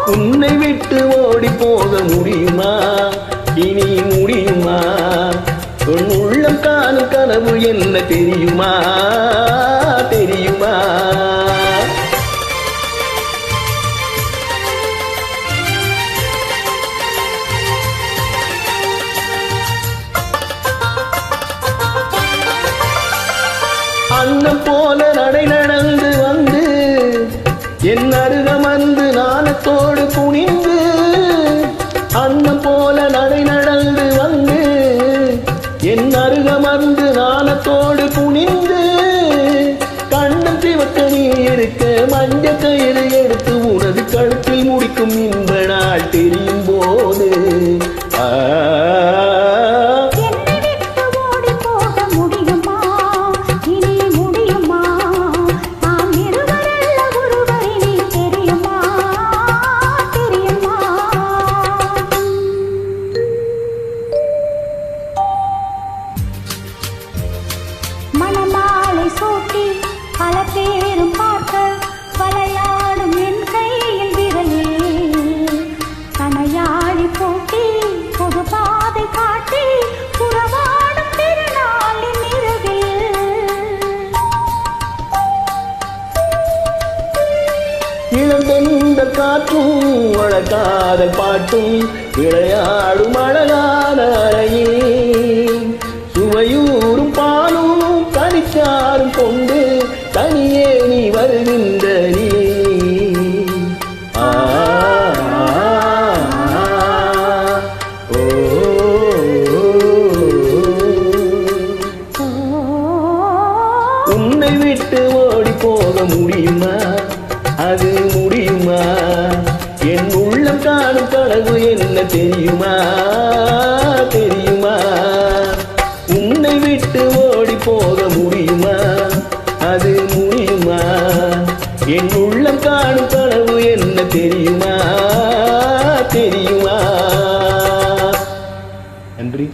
உன்னை விட்டு ஓடி போக முடியுமா இனி முடியுமா உன் உள்ளம் காணும் கனவு என்ன தெரியுமா தெரியுமா அன்னம் போல நடை நடந்து வந்து என் அருகமர்ந்து நாணத்தோடு குனிந்து அன்னம் போல நடை நடந்து வந்து என் அருகமர்ந்து நாணத்தோடு குனிந்து கண்ணம் சிவக்க நீ இருக்க மஞ்ச கயிறு எடுத்து உனது கழுத்தில் முடிக்கும் இன்ப நாள் தெரியும் போது சூட்டி பல பேரும் பார்க்க விளையாடும் என் கையில் விரலில் கனையாழி போட்டி பொது பாதை காட்டி புறவாடும் திருநாளின் இரவில் இளந்தெந்த காற்றும் வழக்காதல் பாட்டும் விளையாடும் அழகான அறையில் சுவையூரும் பாலும் கனிச்சாரும் கொண்டு தனியே நீ வருகின்ற நீ உன்னை விட்டு ஓடி போக முடியுமா அது முடியுமா என் உள்ளம் காணும் கனவு என்ன தெரியுமா தெரியுமா உன்னை விட்டு ஓடி போக முடியுமா அது முடியுமா என் உள்ளம் காணும் கனவு என்ன தெரியுமா தெரியுமா நன்றி.